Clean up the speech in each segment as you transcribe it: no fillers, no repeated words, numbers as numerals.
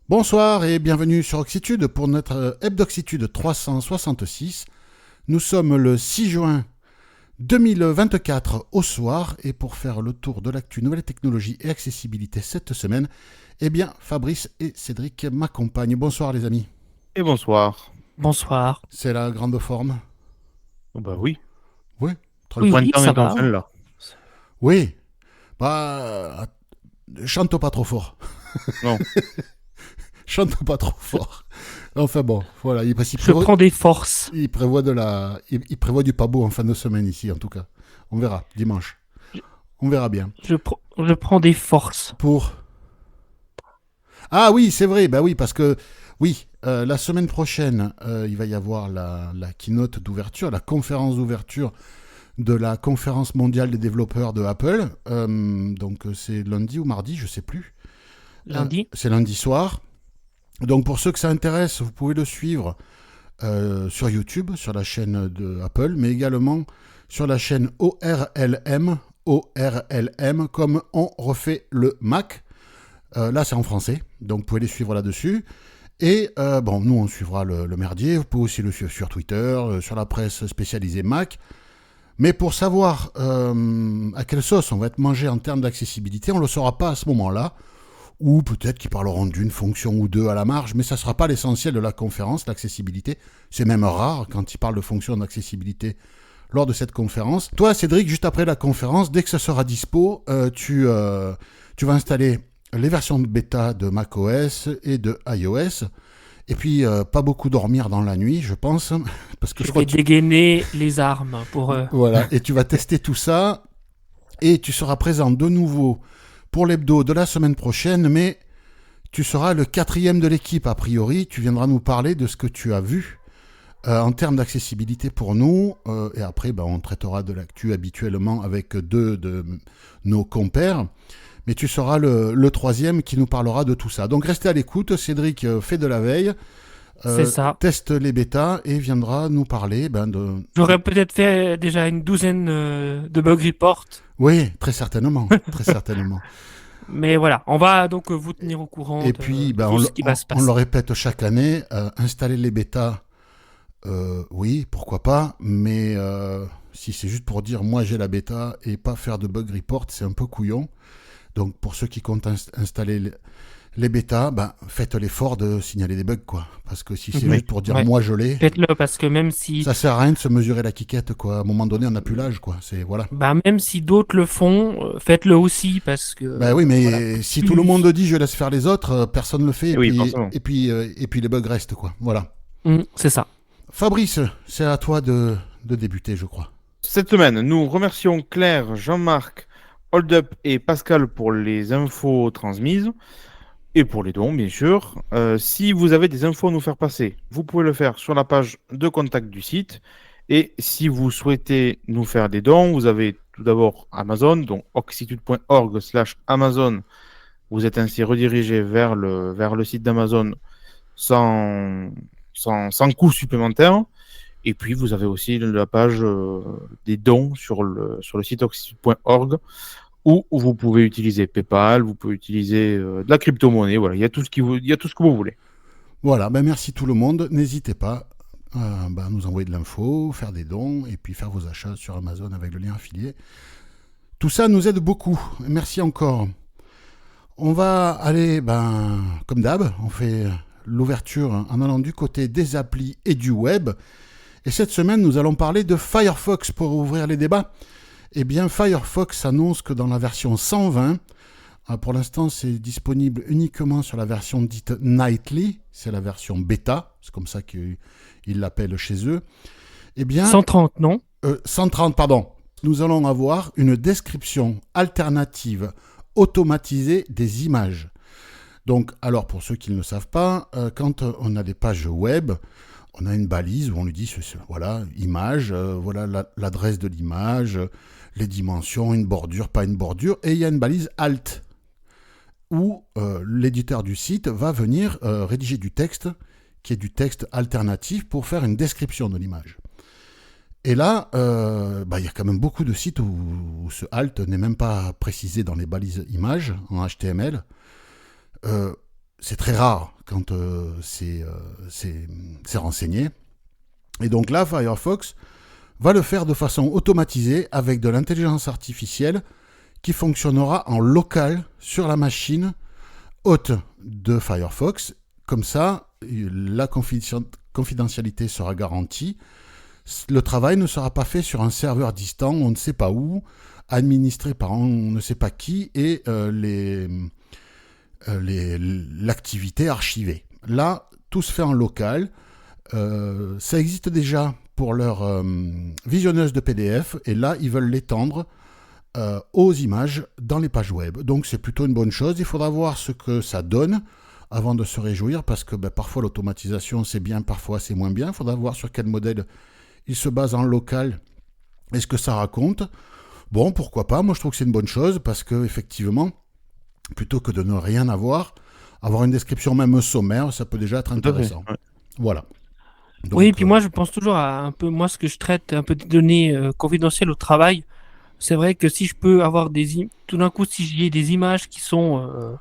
Bonsoir et bienvenue sur Oxitude pour notre Hebdoxitude 366. Nous sommes le 6 juin 2024 au soir et pour faire le tour de l'actu nouvelles technologies et accessibilité cette semaine, eh bien Fabrice et Cédric m'accompagnent. Bonsoir les amis. Et bonsoir. Bonsoir. C'est la grande forme? Oh bah oui, Oui, le Oui, tranquille. oui, printemps ça est va. enfin là. Oui, bah chante pas trop fort. Non, Chante pas trop fort. Enfin bon, voilà, Je prends des forces. il prévoit du pas beau en fin de semaine ici en tout cas. On verra dimanche. Je, On verra bien. je prends des forces. Pour Ah oui, c'est vrai, bah oui, parce que oui, la semaine prochaine, il va y avoir la keynote d'ouverture, la conférence d'ouverture de la conférence mondiale des développeurs de Apple. Donc c'est lundi ou mardi, je sais plus. Lundi. C'est lundi soir. Donc pour ceux que ça intéresse, vous pouvez le suivre sur YouTube, sur la chaîne de Apple, mais également sur la chaîne ORLM, comme on refait le Mac. Là, c'est en français, donc vous pouvez les suivre là-dessus. Et bon, nous, on suivra le merdier. Vous pouvez aussi le suivre sur Twitter, sur la presse spécialisée Mac. Mais pour savoir à quelle sauce on va être mangé en termes d'accessibilité, on ne le saura pas à ce moment-là. Ou peut-être qu'ils parleront d'une fonction ou deux à la marge, mais ça ne sera pas l'essentiel de la conférence, l'accessibilité. C'est même rare quand ils parlent de fonctions d'accessibilité lors de cette conférence. Toi, Cédric, juste après la conférence, dès que ça sera dispo, tu vas installer les versions de bêta de macOS et de iOS. Et puis, pas beaucoup dormir dans la nuit, je pense, parce que je Je crois vais que tu... dégainer les armes pour Voilà, et tu vas tester tout ça, et tu seras présent de nouveau pour l'hebdo de la semaine prochaine, mais tu seras le quatrième de l'équipe, a priori. Tu viendras nous parler de ce que tu as vu en termes d'accessibilité pour nous. Et après, ben, on traitera de l'actu habituellement avec deux de nos compères. Mais tu seras le troisième qui nous parlera de tout ça. Donc restez à l'écoute. Cédric fait de la veille, c'est ça. teste les bêtas et viendra nous parler de... J'aurais peut-être fait déjà une douzaine de bug reports. Oui, très certainement. Très certainement. Mais voilà, on va donc vous tenir au courant Et de puis, ben, tout ce qui va se on le passer. répète chaque année, installer les bêtas, oui, pourquoi pas, mais si c'est juste pour dire moi j'ai la bêta et pas faire de bug report, c'est un peu couillon. Donc pour ceux qui comptent installer les bêtas, ben, faites l'effort de signaler des bugs, quoi. Parce que si c'est Mhm. juste pour dire Ouais. moi je l'ai, Faites-le parce que même si, ça sert à rien de se mesurer la quiquette, quoi. À un moment donné, on n'a plus l'âge, quoi. C'est voilà. bah, même si d'autres le font, faites-le aussi parce que Ben oui, voilà. mais si tout le Plus... monde dit je laisse faire les autres, personne ne le fait et oui, forcément. et puis les bugs restent, quoi. Voilà. C'est ça. Fabrice, c'est à toi de débuter, je crois. Cette semaine, nous remercions Claire, Jean-Marc, Hold Up et Pascal pour les infos transmises et pour les dons, bien sûr. Si vous avez des infos à nous faire passer, vous pouvez le faire sur la page de contact du site. Et si vous souhaitez nous faire des dons, vous avez tout d'abord Amazon, donc oxitude.org/Amazon. Vous êtes ainsi redirigé vers le site d'Amazon sans, sans coût supplémentaire. Et puis, vous avez aussi la page des dons sur le site oxitude.org où vous pouvez utiliser PayPal, vous pouvez utiliser de la crypto-monnaie. Voilà, il y a tout ce que vous voulez. Voilà, ben merci tout le monde. N'hésitez pas à nous envoyer de l'info, faire des dons et puis faire vos achats sur Amazon avec le lien affilié. Tout ça nous aide beaucoup. Merci encore. On va aller, ben, comme d'hab, on fait l'ouverture en allant du côté des applis et du web. Et cette semaine, nous allons parler de Firefox pour ouvrir les débats. Eh bien, Firefox annonce que dans la version 120, pour l'instant, c'est disponible uniquement sur la version dite Nightly, c'est la version bêta, c'est comme ça qu'ils l'appellent chez eux. Eh bien, 130, non? 130, pardon. Nous allons avoir une description alternative automatisée des images. Donc, alors pour ceux qui ne le savent pas, quand on a des pages web, on a une balise où on lui dit voilà, image, voilà l'adresse de l'image, les dimensions, une bordure, pas une bordure, et il y a une balise alt où l'éditeur du site va venir rédiger du texte qui est du texte alternatif pour faire une description de l'image. Et là, il y a quand même beaucoup de sites où ce alt n'est même pas précisé dans les balises images en HTML. c'est très rare quand c'est renseigné. Et donc là, Firefox va le faire de façon automatisée avec de l'intelligence artificielle qui fonctionnera en local sur la machine hôte de Firefox. Comme ça, la confidentialité sera garantie. Le travail ne sera pas fait sur un serveur distant, on ne sait pas où, administré par on ne sait pas qui, et l'activité archivée. Là, tout se fait en local. Ça existe déjà pour leur visionneuse de PDF, et là, ils veulent l'étendre aux images dans les pages web. Donc, c'est plutôt une bonne chose. Il faudra voir ce que ça donne avant de se réjouir, parce que parfois, l'automatisation, c'est bien, parfois, c'est moins bien. Il faudra voir sur quel modèle il se base en local et ce que ça raconte. Bon, pourquoi pas. Moi, je trouve que c'est une bonne chose, parce que effectivement, plutôt que de ne rien avoir une description même sommaire, ça peut déjà être intéressant. Ouais. Voilà. Donc, oui, et puis moi je pense toujours à un peu, moi ce que je traite un peu des données confidentielles au travail. C'est vrai que si je peux avoir tout d'un coup, si j'ai des images qui sont,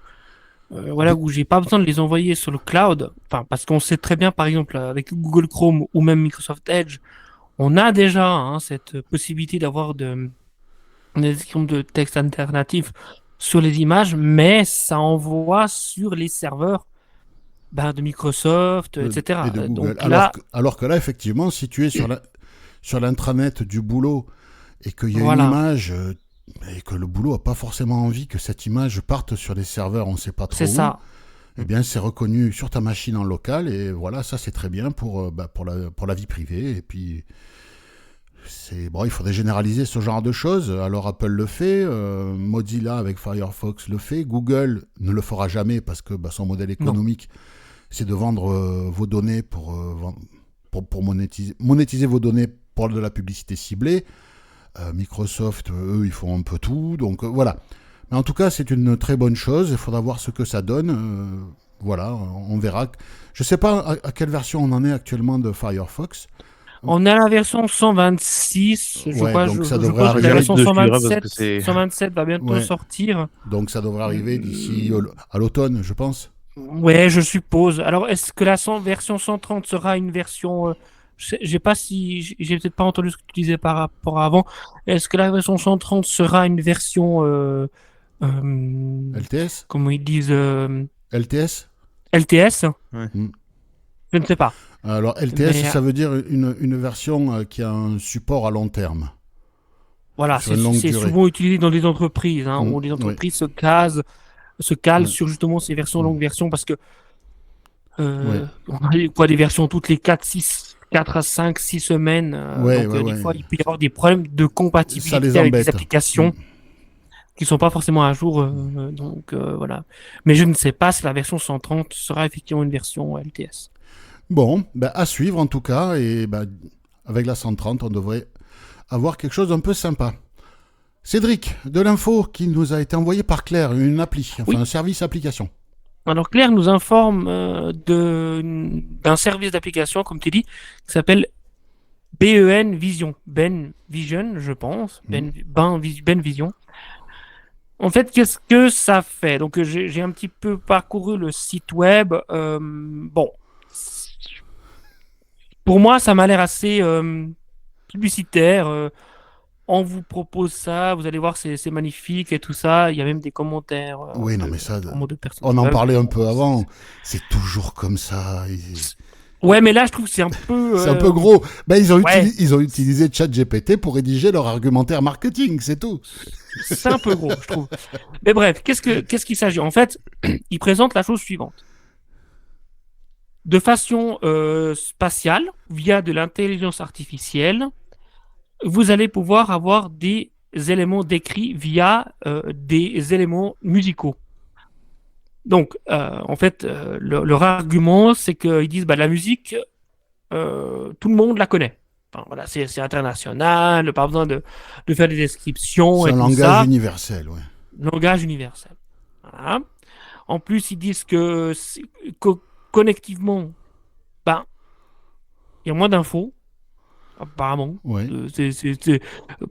voilà, où j'ai pas besoin de les envoyer sur le cloud, enfin, parce qu'on sait très bien, par exemple, avec Google Chrome ou même Microsoft Edge, on a déjà cette possibilité d'avoir des descriptions de texte alternatifs sur les images, mais ça envoie sur les serveurs de Microsoft, etc. et de Google. Donc là, Alors que là, effectivement, si tu es sur l'intranet du boulot et qu'il y a voilà. une image et que le boulot n'a pas forcément envie que cette image parte sur des serveurs, on ne sait pas trop C'est où, ça. eh bien, c'est reconnu sur ta machine en local, et voilà, ça c'est très bien pour la vie privée. Et puis, bon, il faudrait généraliser ce genre de choses. Alors Apple le fait, Mozilla avec Firefox le fait, Google ne le fera jamais parce que son modèle économique, c'est de vendre vos données pour monétiser vos données pour de la publicité ciblée. Microsoft, eux, ils font un peu tout, donc voilà. Mais en tout cas, c'est une très bonne chose. Il faudra voir ce que ça donne. Voilà, on verra. Je ne sais pas à quelle version on en est actuellement de Firefox. On a la version 126, je Ouais, crois. donc ça Je devrait pense que la arriver version dessus, parce 127, que c'est- 127 va bientôt Ouais. sortir. Donc ça devrait arriver d'ici à l'automne, je pense. Ouais, je suppose. Alors, est-ce que la version 130 sera une version... j'ai pas si... J'ai peut-être pas entendu ce que tu disais par rapport à avant. Est-ce que la version 130 sera une version... LTS comment ils disent LTS LTS? Ouais. Je ne sais pas. Alors LTS, Mais, ça veut dire une version qui a un support à long terme. voilà, Sur une longue c'est durée. souvent utilisé dans les entreprises, où les oui. entreprises se calent Ouais. sur justement ces versions longues versions, parce que Ouais. on a des versions toutes les 4 à 5, 6 semaines. Ouais, Donc, ouais. des fois, il peut y avoir des problèmes de Ça compatibilité les avec des embête. applications qui sont pas forcément à jour. Donc, voilà. Mais je ne sais pas si la version 130 sera effectivement une version LTS. Bon, à suivre en tout cas. Et avec la 130, on devrait avoir quelque chose d'un peu sympa. Cédric, de l'info qui nous a été envoyée par Claire, une appli, Oui. un service application. Alors, Claire nous informe d'un service d'application, comme tu dis, qui s'appelle BEN Vision. Ben Vision, je pense. Ben Vision. En fait, qu'est-ce que ça fait? Donc, j'ai un petit peu parcouru le site web. Bon, pour moi, ça m'a l'air assez publicitaire. On vous propose ça, vous allez voir, c'est magnifique et tout ça. Il y a même des commentaires. Oui, non, mais ça, de personnes on qui en veulent. parlait un peu avant. C'est toujours comme ça. Ouais, mais là, je trouve que c'est un peu. C'est un peu gros. Ils ont, Ouais. ils ont utilisé ChatGPT pour rédiger leur argumentaire marketing, c'est tout. C'est un peu gros, je trouve. Mais bref, qu'est-ce qu'il s'agit? En fait, il présente la chose suivante. De façon spatiale, via de l'intelligence artificielle, vous allez pouvoir avoir des éléments décrits via des éléments musicaux. Donc, en fait, leur argument, c'est qu'ils disent la musique, tout le monde la connaît. Enfin, voilà, c'est international, pas besoin de faire des descriptions C'est et un tout langage ça. universel, ouais. Langage universel. Voilà. En plus, ils disent que connectivement, il y a moins d'infos, apparemment. Ouais. C'est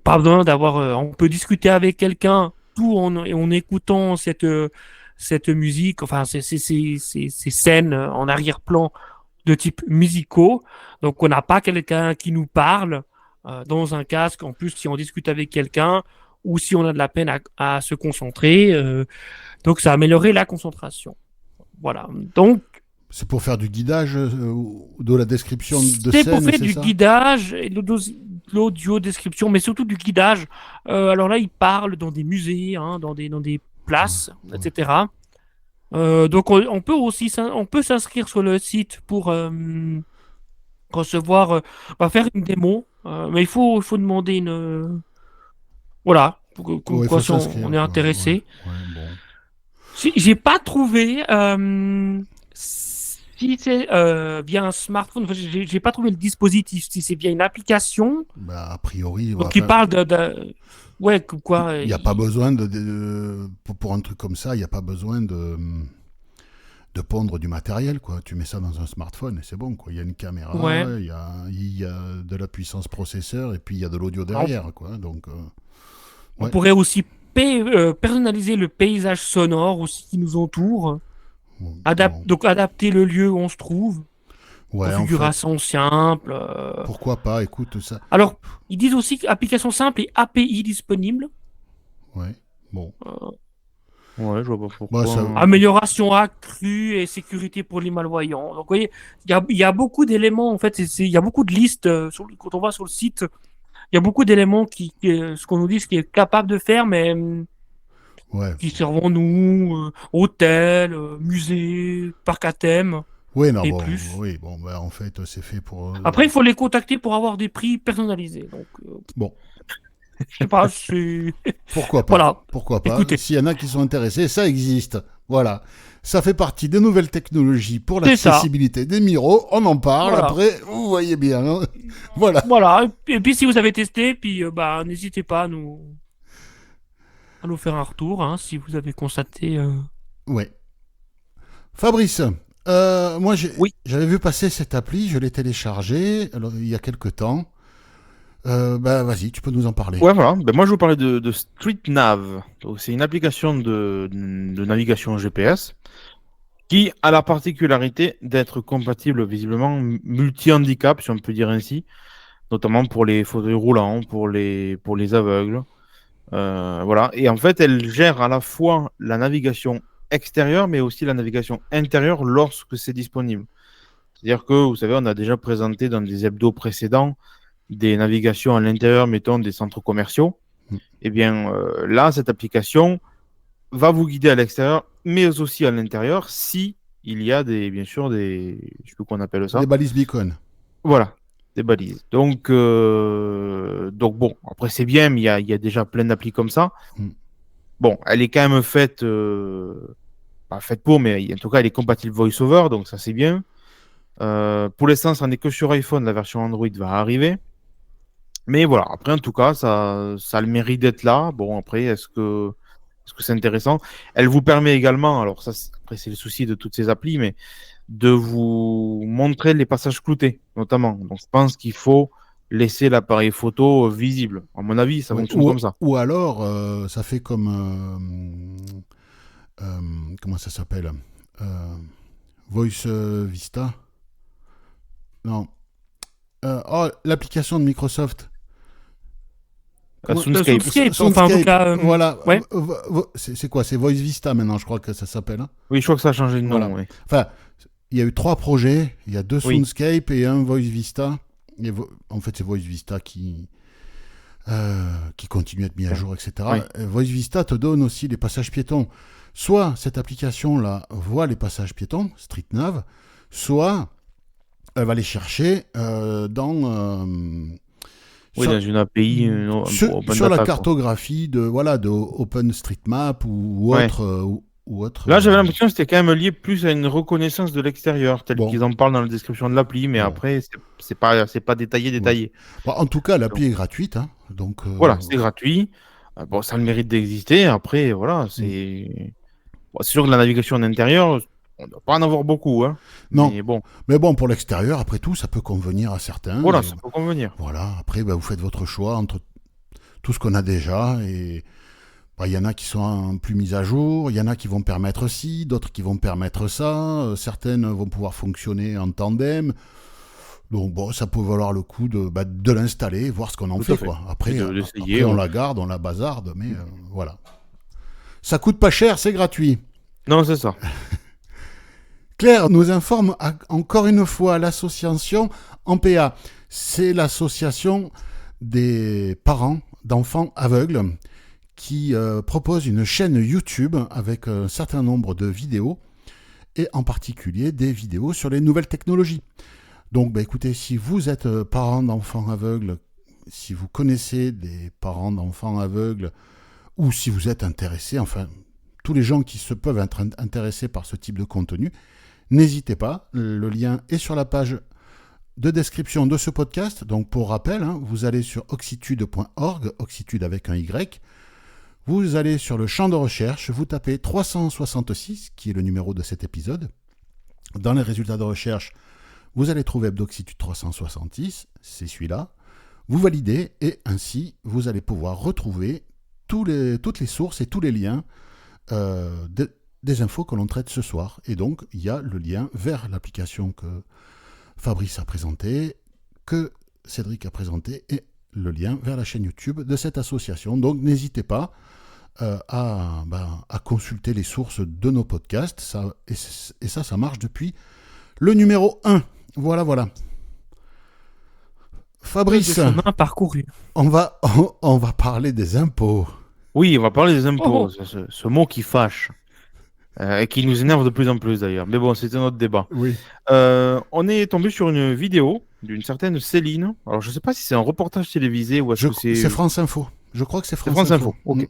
pas besoin d'avoir. On peut discuter avec quelqu'un tout en écoutant cette musique, enfin ces scènes en arrière-plan de type musicaux. Donc on n'a pas quelqu'un qui nous parle dans un casque. En plus, si on discute avec quelqu'un ou si on a de la peine à se concentrer, donc ça a amélioré la concentration. Voilà. Donc C'est pour faire du guidage, de la description de c'est pour scène, faire c'est du ça? guidage et de l'audio description, mais surtout du guidage. Alors là, il parle dans des musées, hein, dans des places, Ouais. etc. Donc on peut aussi on peut s'inscrire sur le site pour recevoir, faire une démo. Mais il faut demander une voilà, comme Ouais, il quoi faut si on s'inscrire, est quoi. Ouais, intéressé. ouais, bon. J'ai pas trouvé si c'est via un smartphone. Enfin, j'ai pas trouvé le dispositif. Si c'est via une application, Bah, a priori, ouais, donc il enfin, parle ouais, comme quoi. il n'y a pas besoin pour un truc comme ça, il n'y a pas besoin de pondre du matériel, quoi. Tu mets ça dans un smartphone et c'est bon, quoi. Il y a une caméra, Ouais. il y a de la puissance processeur et puis il y a de l'audio On, derrière, quoi. Donc, on ouais, pourrait aussi personnaliser le paysage sonore aussi qui nous entoure. bon. Donc adapter le lieu où on se trouve. Ouais, en fait, Configuration simple. pourquoi pas, écoute, ça. Alors, ils disent aussi application simple et API disponible. Ouais, bon. Ouais, je vois pas Bah, pourquoi. ça, Amélioration accrue et sécurité pour les malvoyants. Donc, vous voyez, il y a beaucoup d'éléments, en fait, il y a beaucoup de listes, quand on va sur le site, il y a beaucoup d'éléments ce qu'on nous dit, ce qui est capable de faire, mais ouais. qui servent nous, hôtel, musée, parc à thème Oui, non, et bon, plus. oui, bon, bah, en fait, c'est fait pour. Après, il faut les contacter pour avoir des prix personnalisés. Donc, Bon, je sais pas, pourquoi pas? voilà. Pourquoi pas? Écoutez, S'il y en a qui sont intéressés, ça existe. Voilà. Ça fait partie des nouvelles technologies pour c'est ça. l'accessibilité des Miro. On en parle. Voilà. Après, vous voyez bien, hein. Voilà. Voilà. Et puis, si vous avez testé, puis, n'hésitez pas à nous faire un retour, hein, si vous avez constaté. Ouais. Fabrice, moi, Oui. j'avais vu passer cette appli. Je l'ai téléchargée alors, il y a quelques temps. Bah, vas-y, tu peux nous en parler. Ouais, voilà. Ben, moi, je vous parlais de StreetNav. Donc, c'est une application de navigation GPS qui a la particularité d'être compatible visiblement multi-handicap, si on peut dire ainsi, notamment pour les fauteuils roulants, pour les aveugles. Voilà. Et en fait, elle gère à la fois la navigation extérieure, mais aussi la navigation intérieure lorsque c'est disponible. C'est-à-dire que, vous savez, on a déjà présenté dans des hebdos précédents des navigations à l'intérieur, mettons, des centres commerciaux. Mm. Eh bien, là, cette application va vous guider à l'extérieur, mais aussi à l'intérieur, si il y a bien sûr, je sais plus qu'on appelle ça. Des balises beacon. Voilà, des balises. Donc bon, après c'est bien, mais il y a déjà plein d'applis comme ça. Mm. Bon, elle est quand même faite, pas faite pour, mais en tout cas, elle est compatible VoiceOver, donc ça c'est bien. Pour l'instant, ça n'est que sur iPhone, la version Android va arriver. Mais voilà, après, en tout cas, ça a le mérite d'être là. Bon, après, est-ce que c'est intéressant? Elle vous permet également, alors ça, après, c'est le souci de toutes ces applis, mais de vous montrer les passages cloutés, notamment. Donc, je pense qu'il faut laisser l'appareil photo visible. À mon avis, ça Ouais. fonctionne comme ça. Ou alors, ça fait comme. Comment ça s'appelle? Voice Vista. Non. Oh, l'application de Microsoft. Comment- Soundscape. Soundscape, enfin, en tout cas, Voilà. ouais. C'est quoi? C'est Voice Vista maintenant, je crois que ça s'appelle, hein. Oui, je crois que ça a changé de nom. Voilà. Oui. Enfin, il y a eu 3 projets. Il y a 2 Oui. Soundscape et un Voice Vista. En fait, c'est Voice Vista qui continue à être mis à jour, etc. Oui. Voice Vista te donne aussi les passages piétons. Soit cette application-là voit les passages piétons, StreetNav, soit elle va les chercher dans Dans une API. sur la cartographie de OpenStreetMap ou Ouais. autre. Là, j'avais l'impression que c'était quand même lié plus à une reconnaissance de l'extérieur, tel Bon. qu'ils en parlent dans la description de l'appli, mais Bon. après, c'est pas détaillé. Bon, en tout cas, l'appli est gratuite, hein, donc. Voilà, c'est gratuit. Bon, ça a le mérite d'exister. Après, voilà, c'est sûr que la navigation en intérieur, on ne doit pas en avoir beaucoup, hein. Non. Mais bon, Mais bon, pour l'extérieur, après tout, ça peut convenir à certains. voilà, Et ça peut convenir. voilà, après, vous faites votre choix entre tout ce qu'on a déjà et Il y en a qui sont plus mises à jour, il y en a qui vont permettre ci, d'autres qui vont permettre ça, certaines vont pouvoir fonctionner en tandem. Donc bon, ça peut valoir le coup de l'installer, voir ce qu'on en Tout fait, à fait. quoi. Après, D'essayer, on ouais. la garde, on la bazarde, mais voilà. Ça coûte pas cher, c'est gratuit. Non, c'est ça. Claire nous informe encore une fois l'association AMPEA. C'est l'association des parents d'enfants aveugles qui propose une chaîne YouTube avec un certain nombre de vidéos et en particulier des vidéos sur les nouvelles technologies. Donc écoutez, si vous êtes parent d'enfants aveugles, si vous connaissez des parents d'enfants aveugles ou si vous êtes intéressé, enfin tous les gens qui se peuvent être intéressés par ce type de contenu, n'hésitez pas, le lien est sur la page de description de ce podcast. Donc pour rappel, vous allez sur oxitude.org, oxitude avec un Y, vous allez sur le champ de recherche, vous tapez 366, qui est le numéro de cet épisode. Dans les résultats de recherche, vous allez trouver Hebdoxitude 366, c'est celui-là. Vous validez et ainsi, vous allez pouvoir retrouver toutes les sources et tous les liens des infos que l'on traite ce soir. Et donc, il y a le lien vers l'application que Fabrice a présentée, que Cédric a présentée, et le lien vers la chaîne YouTube de cette association. Donc, n'hésitez pas à consulter les sources de nos podcasts. Ça marche depuis le numéro 1. Voilà. Fabrice, chemin parcouru. on va parler des impôts. Oui, on va parler des impôts, Oh. ce mot qui fâche. Et qui nous énerve de plus en plus d'ailleurs. Mais bon, c'est un autre débat. Oui. On est tombé sur une vidéo d'une certaine Céline. Alors, je ne sais pas si c'est un reportage télévisé ou est-ce que C'est France Info. Je crois que c'est C'est France, France Info. Ok.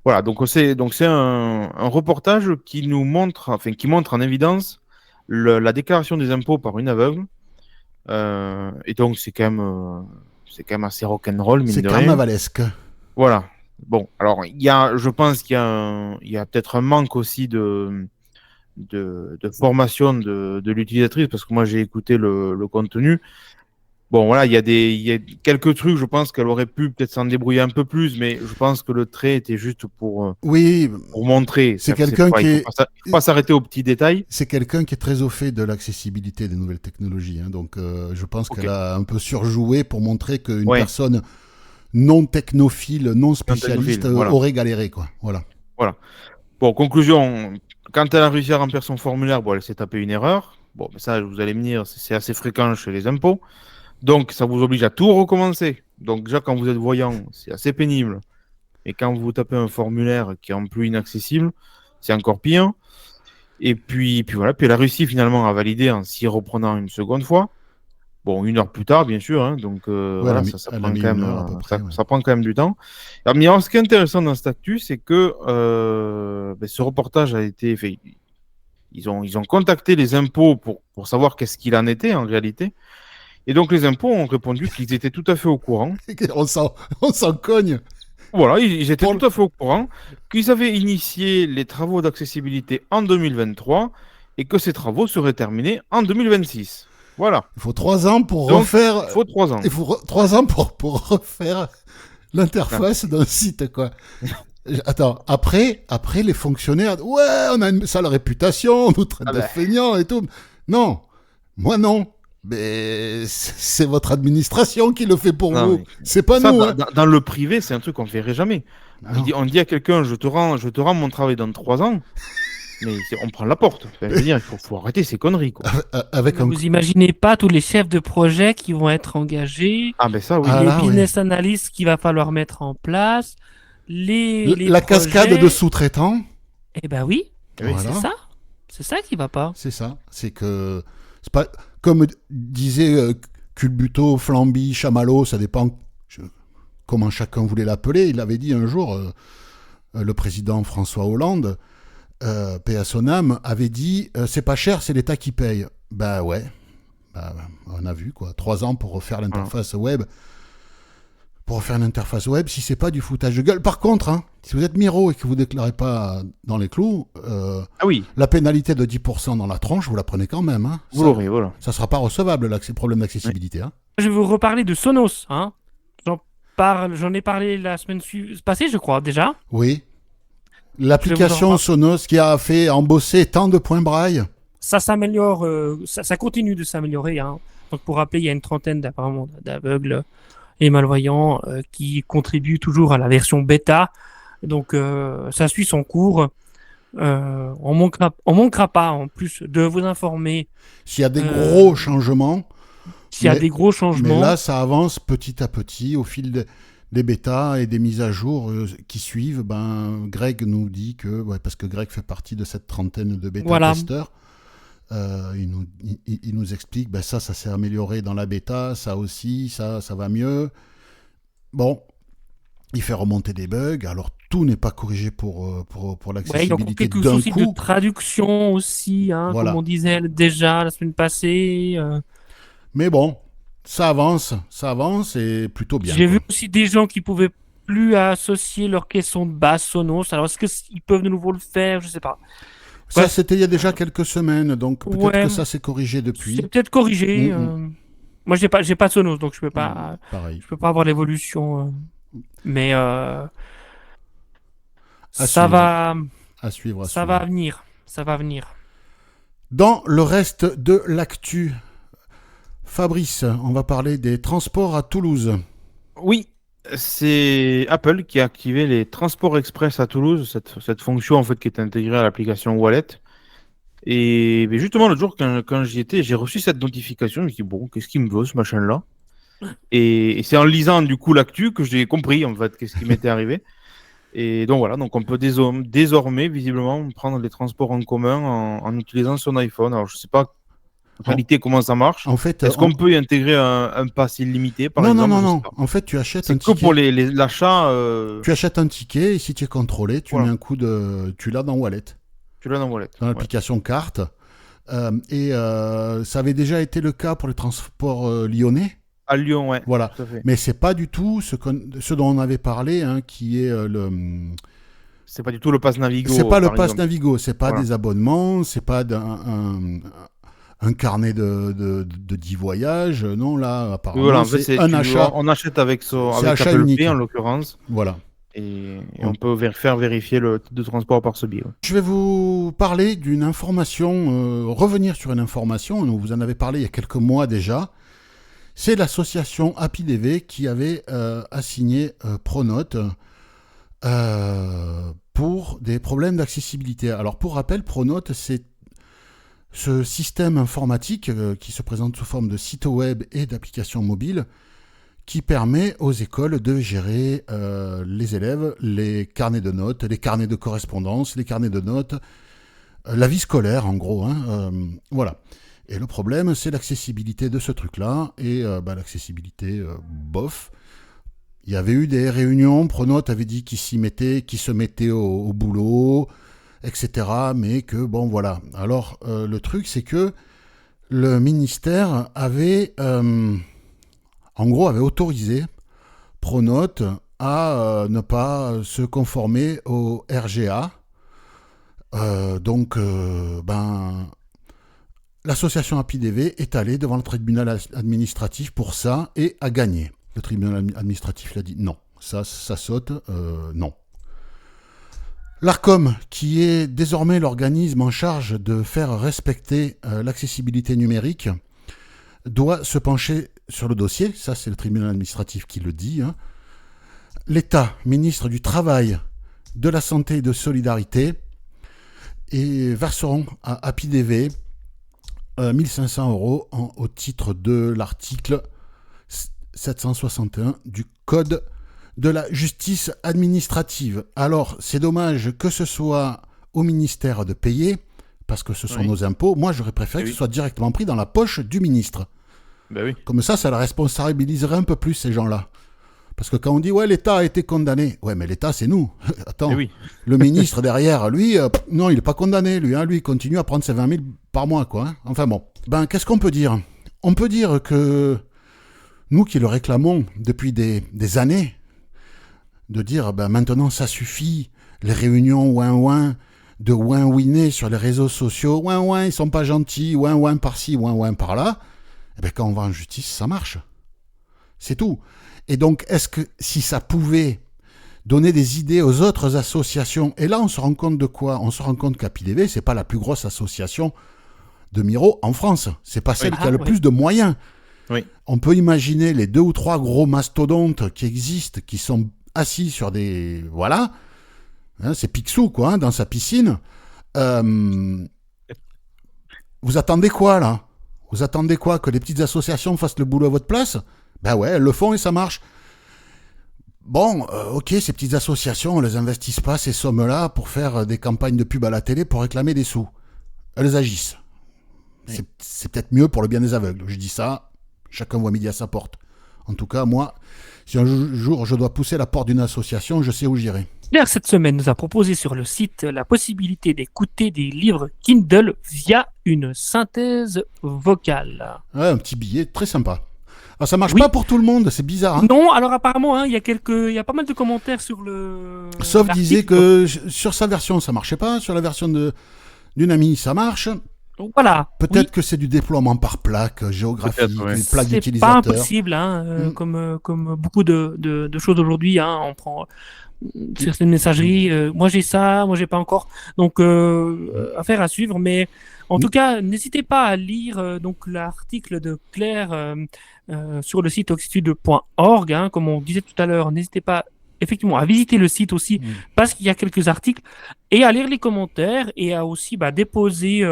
Voilà, donc c'est un reportage qui nous montre, enfin qui montre en évidence la déclaration des impôts par une aveugle. Et donc c'est quand même assez rock'n'roll, mine C'est de rien. carnavalesque. Voilà. Bon, alors je pense qu'il y a peut-être un manque aussi de formation de l'utilisatrice, parce que moi j'ai écouté le contenu. Bon, voilà, il y a quelques trucs, je pense qu'elle aurait pu peut-être s'en débrouiller un peu plus, mais je pense que le trait était juste pour montrer. C'est quelqu'un qui il faut pas s'arrêter aux petits détails. C'est quelqu'un qui est très au fait de l'accessibilité des nouvelles technologies. Donc, je pense qu'elle a un peu surjoué pour montrer qu'une personne non technophile, non spécialiste aurait galéré, quoi. Voilà. Bon, conclusion, quand elle a réussi à remplir son formulaire, bon, elle s'est tapé une erreur. Bon, mais ça, vous allez me dire, c'est assez fréquent chez les impôts. Donc, ça vous oblige à tout recommencer. Donc, déjà, quand vous êtes voyant, c'est assez pénible. Et quand vous tapez un formulaire qui est en plus inaccessible, c'est encore pire. Et puis voilà. Puis elle a réussi finalement à valider en s'y reprenant une seconde fois. Bon, 1 heure plus tard, bien sûr. Donc, voilà, ça prend quand même, ça prend quand même du temps. Alors, ce qui est intéressant dans cette actu, c'est que ce reportage a été fait. Ils ont contacté les impôts pour savoir qu'est-ce qu'il en était en réalité. Et donc, les impôts ont répondu qu'ils étaient tout à fait au courant. On s'en cogne. Voilà, ils étaient tout à fait au courant qu'ils avaient initié les travaux d'accessibilité en 2023 et que ces travaux seraient terminés en 2026. Voilà. Il faut 3 ans pour refaire. Il faut 3 ans. Il faut 3 ans pour refaire l'interface d'un site, quoi. Attends, après, les fonctionnaires, ouais, on a une sale réputation, on nous traite de feignants et tout. Non, moi non. Mais c'est votre administration qui le fait pour vous. C'est pas nous. Dans le privé, c'est un truc qu'on ne ferait jamais. On dit à quelqu'un, je te rends mon travail dans 3 ans. Mais on prend la porte. Enfin, je veux dire, il faut arrêter ces conneries, quoi. Vous imaginez pas tous les chefs de projet qui vont être engagés. Ah ben ça, oui. Les business analysts qu'il va falloir mettre en place. La cascade de sous-traitants. Eh ben oui. Voilà. C'est ça. C'est ça qui va pas. C'est ça. C'est que c'est pas comme disait Culbuto, Flamby, Chamallow, ça dépend comment chacun voulait l'appeler. Il avait dit un jour, le président François Hollande, paix à son âme, avait dit c'est pas cher, c'est l'État qui paye. Ben ouais. On a vu, quoi. 3 ans pour refaire l'interface web. Pour refaire une interface web, si c'est pas du foutage de gueule. Par contre, si vous êtes Miro et que vous déclarez pas dans les clous, la pénalité de 10% dans la tranche, vous la prenez quand même. Vous l'aurez, voilà. Ça sera pas recevable, ces problèmes d'accessibilité. Je vais vous reparler de Sonos. J'en ai parlé la semaine passée, je crois, déjà. Oui. L'application Sonos qui a fait embosser tant de points braille. Ça s'améliore, ça continue de s'améliorer. Hein. Donc pour rappeler, il y a une trentaine apparemment d'aveugles et malvoyants qui contribuent toujours à la version bêta. Donc ça suit son cours. On manquera pas en plus de vous informer. S'il y a des gros changements. S'il y a des gros changements. Mais là, ça avance petit à petit au fil des bêtas et des mises à jour qui suivent. Greg nous dit que, parce que Greg fait partie de cette trentaine de bêta-testeurs, il nous explique, ça s'est amélioré dans la bêta, ça aussi, ça va mieux. Bon, il fait remonter des bugs, alors tout n'est pas corrigé pour l'accessibilité d'un coup. Il y a quelques soucis de traduction aussi, comme on disait déjà la semaine passée. Mais bon, ça avance et plutôt bien. J'ai vu aussi des gens qui pouvaient plus associer leur caisson de basse Sonos. Alors est-ce qu'ils peuvent de nouveau le faire? Je sais pas. Ça, c'était il y a déjà quelques semaines, donc peut-être que ça s'est corrigé depuis. C'est peut-être corrigé. Moi, j'ai pas de Sonos, donc je peux pas. Pareil. Je peux pas avoir l'évolution. Mais ça va. À suivre. Ça va venir. Ça va venir. Dans le reste de l'actu, Fabrice, on va parler des transports à Toulouse. Oui. C'est Apple qui a activé les transports express à Toulouse, cette fonction en fait qui est intégrée à l'application Wallet. Et justement l'autre jour quand j'y étais, j'ai reçu cette notification, je me suis dit bon, qu'est-ce qu'il me veut ce machin-là? Et c'est en lisant du coup l'actu que j'ai compris en fait qu'est-ce qui m'était arrivé. Et donc voilà, donc on peut désormais visiblement prendre les transports en commun en utilisant son iPhone. Alors je sais pas en réalité, comment ça marche? En fait, est-ce qu'on peut y intégrer un pass illimité par exemple? Non. En fait, tu achètes un ticket. C'est que pour l'achat. Tu achètes un ticket et si tu es contrôlé, tu mets un coup de. Tu l'as dans Wallet. Dans l'application carte. Et ça avait déjà été le cas pour les transports lyonnais. À Lyon, ouais. Voilà. Tout à fait. Mais c'est pas du tout ce dont on avait parlé, qui est le. C'est pas du tout le pass Navigo. C'est pas le pass Navigo. C'est pas des abonnements. C'est pas un carnet de 10 voyages. Non, là, apparemment, c'est un achat. On achète avec achat Apple unique. Pay, en l'occurrence. Voilà. Et on peut faire vérifier le type de transport par ce biais. Je vais vous parler d'une information, revenir sur une information. Vous en avez parlé il y a quelques mois déjà. C'est l'association HappyDV qui avait assigné Pronote pour des problèmes d'accessibilité. Alors, pour rappel, Pronote, c'est ce système informatique qui se présente sous forme de site web et d'applications mobiles qui permet aux écoles de gérer les élèves, les carnets de notes, les carnets de correspondance, les carnets de notes, la vie scolaire en gros. Voilà. Et le problème, c'est l'accessibilité de ce truc-là. Et l'accessibilité, bof. Il y avait eu des réunions, Pronote avait dit qu'il se mettait au boulot, etc. Mais que, bon, voilà. Alors, le truc, c'est que le ministère avait autorisé Pronote à ne pas se conformer au RGA. L'association HappyDV est allée devant le tribunal administratif pour ça et a gagné. Le tribunal administratif l'a dit non, ça saute, non. L'ARCOM, qui est désormais l'organisme en charge de faire respecter l'accessibilité numérique, doit se pencher sur le dossier, ça c'est le tribunal administratif qui le dit. L'État, ministre du Travail, de la Santé et de Solidarité, et verseront à HappyDV 1 500 € au titre de l'article 761 du Code de la justice administrative. Alors, c'est dommage que ce soit au ministère de payer, parce que ce sont nos impôts. Moi, j'aurais préféré que ce soit directement pris dans la poche du ministre. Comme ça la responsabiliserait un peu plus, ces gens-là. Parce que quand on dit, ouais, l'État a été condamné. Ouais, mais l'État, c'est nous. Attends, le ministre derrière, lui, non, il n'est pas condamné. Lui, il continue à prendre ses 20 000 par mois, quoi. Enfin bon. Qu'est-ce qu'on peut dire? On peut dire que nous qui le réclamons depuis des années, de dire, maintenant, ça suffit. Les réunions ouin-ouin, de ouin-ouiner sur les réseaux sociaux. Ouin-ouin, ils sont pas gentils. Ouin-ouin par-ci, ouin-ouin par-là. Quand on va en justice, ça marche. C'est tout. Et donc, est-ce que si ça pouvait donner des idées aux autres associations. Et là, on se rend compte de quoi? On se rend compte qu'APIDV, c'est pas la plus grosse association de Miro en France. C'est pas celle qui a le plus de moyens. Oui. On peut imaginer les 2 ou 3 gros mastodontes qui existent, qui sont assis sur des... Voilà. Hein, c'est Picsou, quoi, hein, dans sa piscine. Vous attendez quoi, là? Vous attendez quoi? Que les petites associations fassent le boulot à votre place? Ben ouais, elles le font et ça marche. Bon, ok, ces petites associations, elles investissent pas ces sommes-là pour faire des campagnes de pub à la télé pour réclamer des sous. Elles agissent. Oui. C'est peut-être mieux pour le bien des aveugles. Je dis ça, chacun voit midi à sa porte. En tout cas, moi, si un jour je dois pousser la porte d'une association, je sais où j'irai. Claire, cette semaine, nous a proposé sur le site la possibilité d'écouter des livres Kindle via une synthèse vocale. Ouais, un petit billet très sympa. Alors, ça marche pas pour tout le monde, c'est bizarre. Hein. Non, alors apparemment, hein, il y a pas mal de commentaires sur le. Sauf disait que sur sa version, ça marchait pas. Sur la version d'une amie, ça marche. Donc, voilà. Peut-être que c'est du déploiement par plaque géographique, une plaque c'est d'utilisateur. C'est pas impossible, hein, comme beaucoup de choses aujourd'hui. Hein, on prend certaines messageries. Moi j'ai ça, moi j'ai pas encore. Donc affaire à suivre. Mais en tout cas, n'hésitez pas à lire donc l'article de Claire sur le site oxitude.org. Hein, comme on disait tout à l'heure, n'hésitez pas effectivement à visiter le site aussi parce qu'il y a quelques articles et à lire les commentaires et à aussi déposer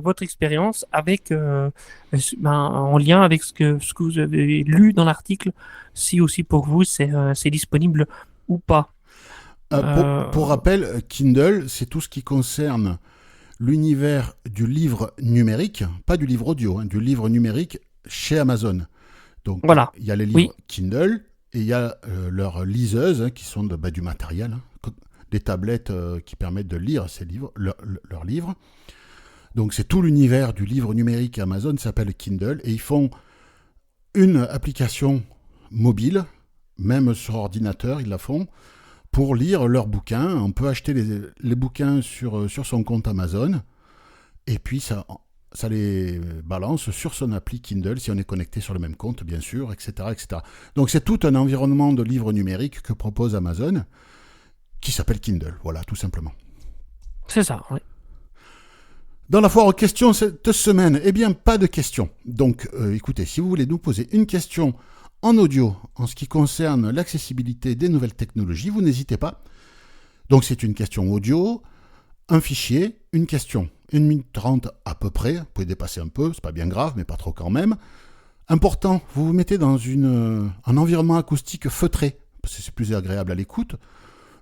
votre expérience avec en lien avec ce que vous avez lu dans l'article, si aussi pour vous c'est disponible ou pas. Pour rappel, Kindle, c'est tout ce qui concerne l'univers du livre numérique, pas du livre audio, hein, du livre numérique chez Amazon. Donc voilà. Il y a les livres Kindle. Et il y a leurs liseuses qui sont du matériel, hein, des tablettes qui permettent de lire ces livres, leurs livres. Donc c'est tout l'univers du livre numérique Amazon, ça s'appelle Kindle, et ils font une application mobile, même sur ordinateur, ils la font, pour lire leurs bouquins. On peut acheter les bouquins sur son compte Amazon, et puis ça les balance sur son appli Kindle, si on est connecté sur le même compte, bien sûr, etc., etc. Donc c'est tout un environnement de livres numériques que propose Amazon, qui s'appelle Kindle, voilà, tout simplement. C'est ça, oui. Dans la foire aux questions cette semaine, eh bien, pas de questions. Donc, écoutez, si vous voulez nous poser une question en audio, en ce qui concerne l'accessibilité des nouvelles technologies, vous n'hésitez pas. Donc c'est une question audio, un fichier, une question. 1 minute 30 à peu près, vous pouvez dépasser un peu, c'est pas bien grave, mais pas trop quand même. Important, vous vous mettez dans un environnement acoustique feutré, parce que c'est plus agréable à l'écoute,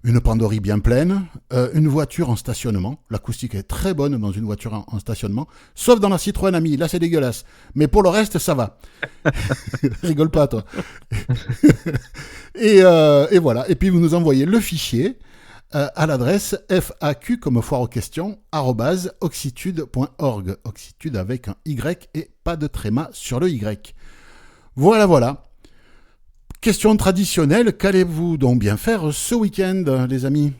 une pandorie bien pleine, une voiture en stationnement, l'acoustique est très bonne dans une voiture en stationnement, sauf dans la Citroën Ami, là c'est dégueulasse, mais pour le reste ça va. Rigole pas toi. et voilà, et puis vous nous envoyez le fichier, à l'adresse FAQ comme foire aux questions @oxitude.org. Oxitude avec un Y et pas de tréma sur le Y. Voilà. Question traditionnelle, qu'allez-vous donc bien faire ce week-end, les amis?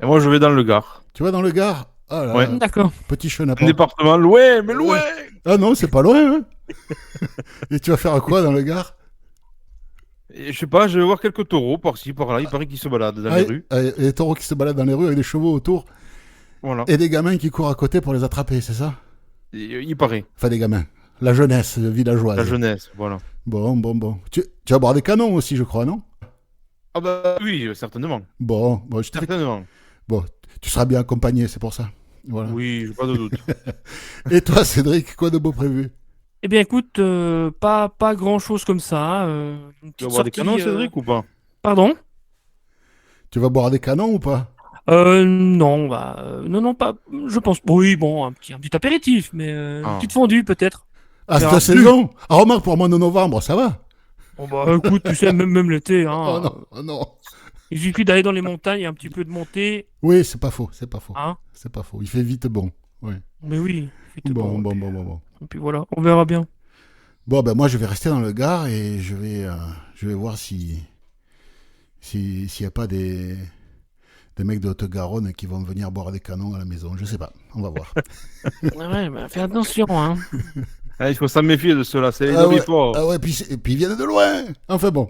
Et moi, je vais dans le Gard. Tu vas dans le Gard? Ah là, ouais. D'accord. Petit chenapan. Un département loin, mais loin. Ah non, c'est pas loin. Hein. Et tu vas faire quoi dans le Gard? Je sais pas, je vais voir quelques taureaux par-ci, par-là. Il paraît qu'ils se baladent dans les rues. Les taureaux qui se baladent dans les rues avec des chevaux autour. Voilà. Et des gamins qui courent à côté pour les attraper, c'est ça? Il paraît. Enfin, des gamins. La jeunesse villageoise. La jeunesse, voilà. Bon. Tu vas boire des canons aussi, je crois, non? Ah bah oui, certainement. Bon, certainement. Bon, tu seras bien accompagné, c'est pour ça. Voilà. Oui, pas de doute. Et toi, Cédric, quoi de beau prévu? Eh bien, écoute, pas grand-chose comme ça. Tu vas boire des canons, Cédric, ou pas? Pardon? Tu vas boire des canons ou pas? Non, non, pas. Je pense. Oui, bon, un petit apéritif, mais une petite fondue peut-être. Ah, c'est la saison. Ah, remarque, pour moi de novembre, ça va. Bon bah, écoute, tu sais, même l'été, hein. Oh non. Il suffit d'aller dans les montagnes, un petit peu de montée. Oui, c'est pas faux. Hein? C'est pas faux. Il fait vite bon. Ouais. Mais oui. Bon. Et puis voilà, on verra bien. Bon, ben moi, je vais rester dans le Gard et je vais voir s'il y a pas des mecs de Haute-Garonne qui vont venir boire des canons à la maison. Je sais pas. On va voir. Ouais, fais attention, hein. Il faut s'en méfier de ceux-là. C'est les hommes forts. Ah ouais, puis ils viennent de loin. Enfin bon.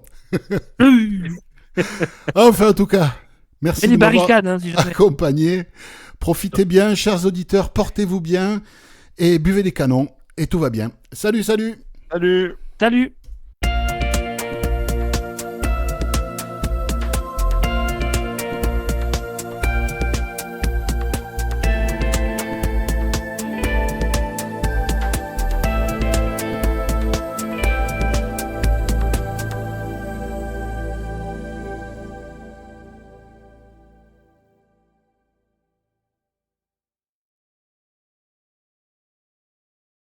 Enfin, en tout cas, merci Et de des m'avoir barricades, hein, si jamais. accompagné. Profitez bien, chers auditeurs, portez-vous bien et buvez des canons et tout va bien. Salut, salut! Salut! Salut!